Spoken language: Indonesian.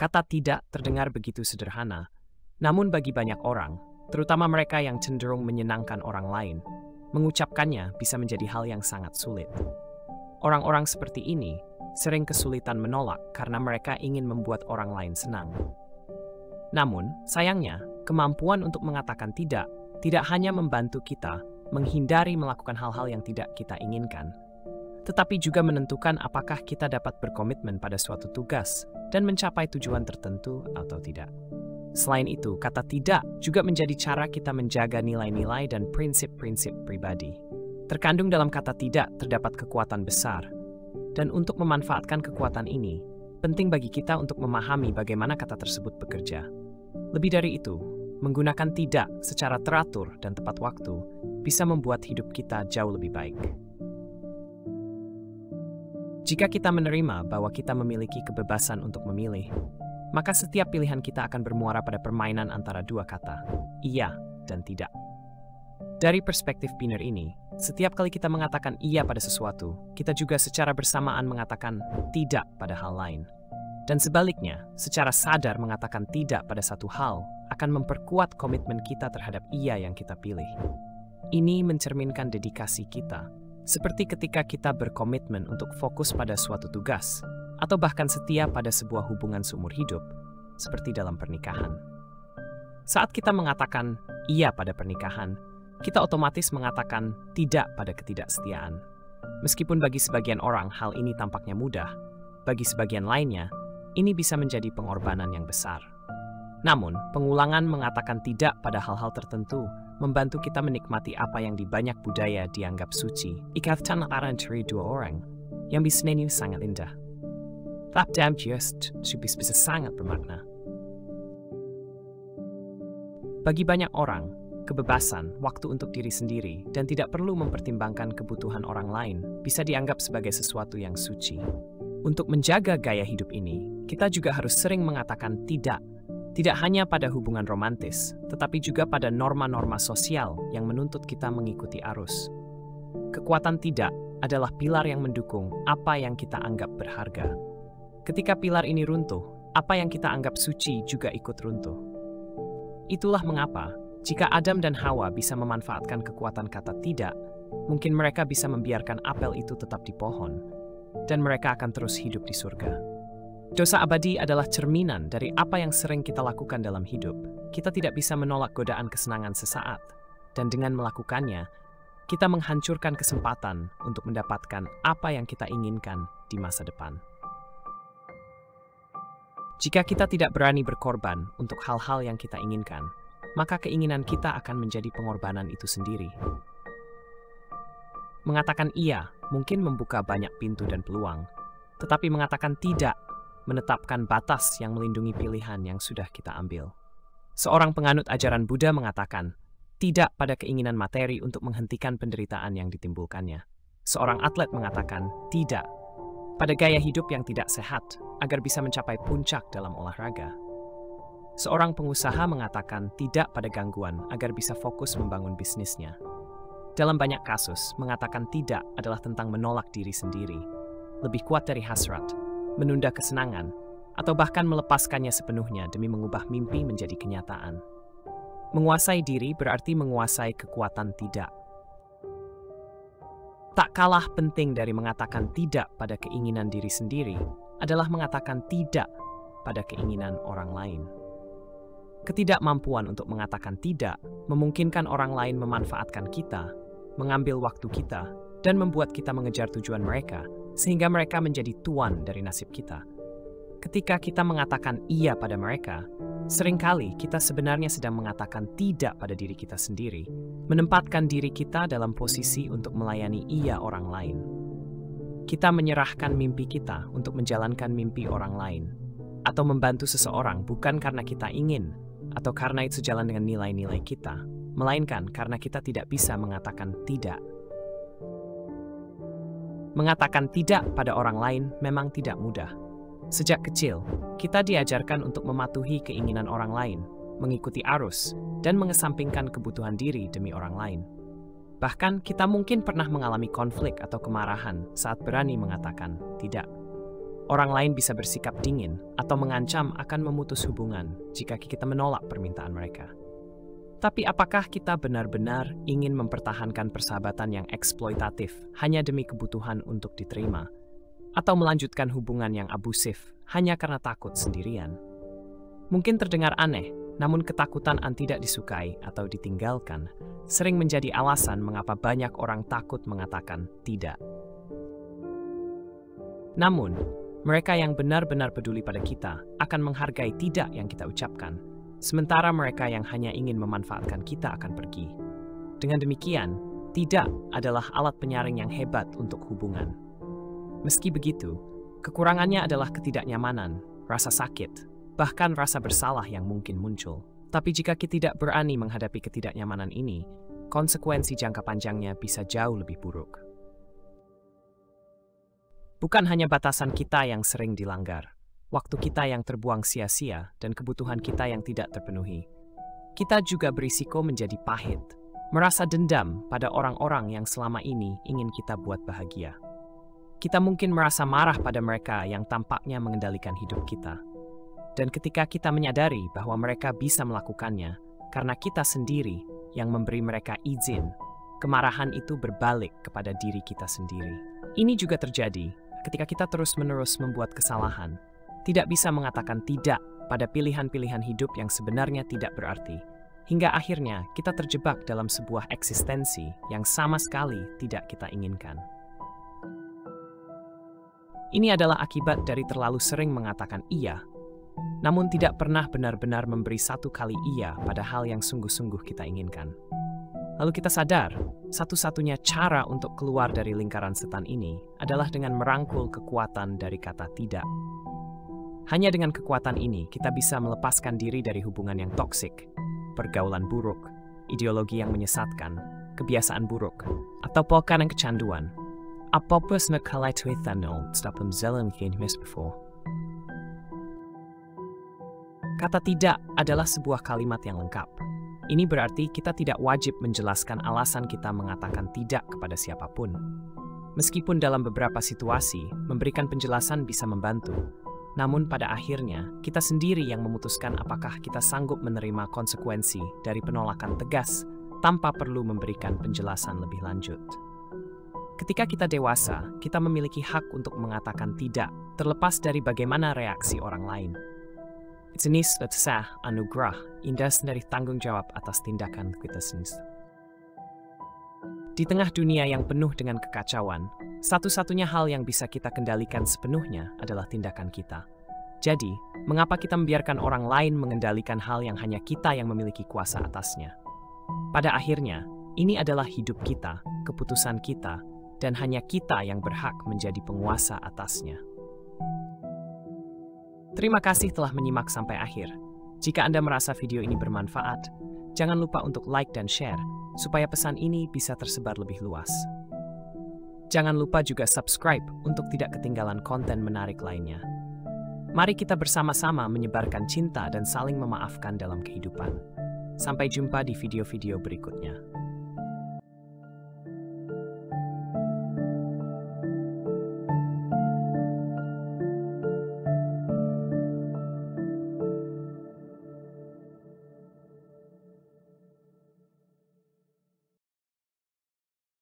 Kata tidak terdengar begitu sederhana, namun bagi banyak orang, terutama mereka yang cenderung menyenangkan orang lain, mengucapkannya bisa menjadi hal yang sangat sulit. Orang-orang seperti ini sering kesulitan menolak karena mereka ingin membuat orang lain senang. Namun, sayangnya, kemampuan untuk mengatakan tidak hanya membantu kita menghindari melakukan hal-hal yang tidak kita inginkan, tetapi juga menentukan apakah kita dapat berkomitmen pada suatu tugas dan mencapai tujuan tertentu atau tidak. Selain itu, kata tidak juga menjadi cara kita menjaga nilai-nilai dan prinsip-prinsip pribadi. Terkandung dalam kata tidak terdapat kekuatan besar, dan untuk memanfaatkan kekuatan ini, penting bagi kita untuk memahami bagaimana kata tersebut bekerja. Lebih dari itu, menggunakan tidak secara teratur dan tepat waktu bisa membuat hidup kita jauh lebih baik. Jika kita menerima bahwa kita memiliki kebebasan untuk memilih, maka setiap pilihan kita akan bermuara pada permainan antara dua kata, iya dan tidak. Dari perspektif Pinner ini, setiap kali kita mengatakan iya pada sesuatu, kita juga secara bersamaan mengatakan tidak pada hal lain. Dan sebaliknya, secara sadar mengatakan tidak pada satu hal akan memperkuat komitmen kita terhadap iya yang kita pilih. Ini mencerminkan dedikasi kita, seperti ketika kita berkomitmen untuk fokus pada suatu tugas, atau bahkan setia pada sebuah hubungan seumur hidup, seperti dalam pernikahan. Saat kita mengatakan iya pada pernikahan, kita otomatis mengatakan tidak pada ketidaksetiaan. Meskipun bagi sebagian orang hal ini tampaknya mudah, bagi sebagian lainnya, ini bisa menjadi pengorbanan yang besar. Namun, pengulangan mengatakan tidak pada hal-hal tertentu membantu kita menikmati apa yang di banyak budaya dianggap suci. Ikatan antara dua orang yang bisneni sangat indah. Tapi just bisa sangat bermakna. Bagi banyak orang, kebebasan, waktu untuk diri sendiri, dan tidak perlu mempertimbangkan kebutuhan orang lain bisa dianggap sebagai sesuatu yang suci. Untuk menjaga gaya hidup ini, kita juga harus sering mengatakan tidak hanya pada hubungan romantis, tetapi juga pada norma-norma sosial yang menuntut kita mengikuti arus. Kekuatan tidak adalah pilar yang mendukung apa yang kita anggap berharga. Ketika pilar ini runtuh, apa yang kita anggap suci juga ikut runtuh. Itulah mengapa, jika Adam dan Hawa bisa memanfaatkan kekuatan kata tidak, mungkin mereka bisa membiarkan apel itu tetap di pohon, dan mereka akan terus hidup di surga. Dosa abadi adalah cerminan dari apa yang sering kita lakukan dalam hidup. Kita tidak bisa menolak godaan kesenangan sesaat, dan dengan melakukannya, kita menghancurkan kesempatan untuk mendapatkan apa yang kita inginkan di masa depan. Jika kita tidak berani berkorban untuk hal-hal yang kita inginkan, maka keinginan kita akan menjadi pengorbanan itu sendiri. Mengatakan iya mungkin membuka banyak pintu dan peluang, tetapi mengatakan tidak menetapkan batas yang melindungi pilihan yang sudah kita ambil. Seorang penganut ajaran Buddha mengatakan tidak pada keinginan materi untuk menghentikan penderitaan yang ditimbulkannya. Seorang atlet mengatakan tidak pada gaya hidup yang tidak sehat agar bisa mencapai puncak dalam olahraga. Seorang pengusaha mengatakan tidak pada gangguan agar bisa fokus membangun bisnisnya. Dalam banyak kasus, mengatakan tidak adalah tentang menolak diri sendiri, lebih kuat dari hasrat, menunda kesenangan, atau bahkan melepaskannya sepenuhnya demi mengubah mimpi menjadi kenyataan. Menguasai diri berarti menguasai kekuatan tidak. Tak kalah penting dari mengatakan tidak pada keinginan diri sendiri adalah mengatakan tidak pada keinginan orang lain. Ketidakmampuan untuk mengatakan tidak memungkinkan orang lain memanfaatkan kita, mengambil waktu kita, dan membuat kita mengejar tujuan mereka, sehingga mereka menjadi tuan dari nasib kita. Ketika kita mengatakan iya pada mereka, seringkali kita sebenarnya sedang mengatakan tidak pada diri kita sendiri, menempatkan diri kita dalam posisi untuk melayani iya orang lain. Kita menyerahkan mimpi kita untuk menjalankan mimpi orang lain, atau membantu seseorang bukan karena kita ingin, atau karena itu sejalan dengan nilai-nilai kita, melainkan karena kita tidak bisa mengatakan tidak. Mengatakan tidak pada orang lain memang tidak mudah. Sejak kecil, kita diajarkan untuk mematuhi keinginan orang lain, mengikuti arus, dan mengesampingkan kebutuhan diri demi orang lain. Bahkan, kita mungkin pernah mengalami konflik atau kemarahan saat berani mengatakan tidak. Orang lain bisa bersikap dingin atau mengancam akan memutus hubungan jika kita menolak permintaan mereka. Tapi apakah kita benar-benar ingin mempertahankan persahabatan yang eksploitatif hanya demi kebutuhan untuk diterima? Atau melanjutkan hubungan yang abusif hanya karena takut sendirian? Mungkin terdengar aneh, namun ketakutan tidak disukai atau ditinggalkan sering menjadi alasan mengapa banyak orang takut mengatakan tidak. Namun, mereka yang benar-benar peduli pada kita akan menghargai tidak yang kita ucapkan, sementara mereka yang hanya ingin memanfaatkan kita akan pergi. Dengan demikian, tidak adalah alat penyaring yang hebat untuk hubungan. Meski begitu, kekurangannya adalah ketidaknyamanan, rasa sakit, bahkan rasa bersalah yang mungkin muncul. Tapi jika kita tidak berani menghadapi ketidaknyamanan ini, konsekuensi jangka panjangnya bisa jauh lebih buruk. Bukan hanya batasan kita yang sering dilanggar, waktu kita yang terbuang sia-sia, dan kebutuhan kita yang tidak terpenuhi. Kita juga berisiko menjadi pahit, merasa dendam pada orang-orang yang selama ini ingin kita buat bahagia. Kita mungkin merasa marah pada mereka yang tampaknya mengendalikan hidup kita. Dan ketika kita menyadari bahwa mereka bisa melakukannya karena kita sendiri yang memberi mereka izin, kemarahan itu berbalik kepada diri kita sendiri. Ini juga terjadi ketika kita terus-menerus membuat kesalahan, tidak bisa mengatakan tidak pada pilihan-pilihan hidup yang sebenarnya tidak berarti, hingga akhirnya kita terjebak dalam sebuah eksistensi yang sama sekali tidak kita inginkan. Ini adalah akibat dari terlalu sering mengatakan iya, namun tidak pernah benar-benar memberi satu kali iya pada hal yang sungguh-sungguh kita inginkan. Lalu kita sadar, satu-satunya cara untuk keluar dari lingkaran setan ini adalah dengan merangkul kekuatan dari kata tidak. Hanya dengan kekuatan ini, kita bisa melepaskan diri dari hubungan yang toksik, pergaulan buruk, ideologi yang menyesatkan, kebiasaan buruk, atau pola yang kecanduan. Apapun sekali tuitanol, dalam jalan yang before. Kata tidak adalah sebuah kalimat yang lengkap. Ini berarti kita tidak wajib menjelaskan alasan kita mengatakan tidak kepada siapapun. Meskipun dalam beberapa situasi, memberikan penjelasan bisa membantu. Namun pada akhirnya, kita sendiri yang memutuskan apakah kita sanggup menerima konsekuensi dari penolakan tegas tanpa perlu memberikan penjelasan lebih lanjut. Ketika kita dewasa, kita memiliki hak untuk mengatakan tidak, terlepas dari bagaimana reaksi orang lain. Jenis sah anugerah indah dari tanggung jawab atas tindakan kita sendiri. Di tengah dunia yang penuh dengan kekacauan, satu-satunya hal yang bisa kita kendalikan sepenuhnya adalah tindakan kita. Jadi, mengapa kita membiarkan orang lain mengendalikan hal yang hanya kita yang memiliki kuasa atasnya? Pada akhirnya, ini adalah hidup kita, keputusan kita, dan hanya kita yang berhak menjadi penguasa atasnya. Terima kasih telah menyimak sampai akhir. Jika Anda merasa video ini bermanfaat, jangan lupa untuk like dan share, supaya pesan ini bisa tersebar lebih luas. Jangan lupa juga subscribe untuk tidak ketinggalan konten menarik lainnya. Mari kita bersama-sama menyebarkan cinta dan saling memaafkan dalam kehidupan. Sampai jumpa di video-video berikutnya.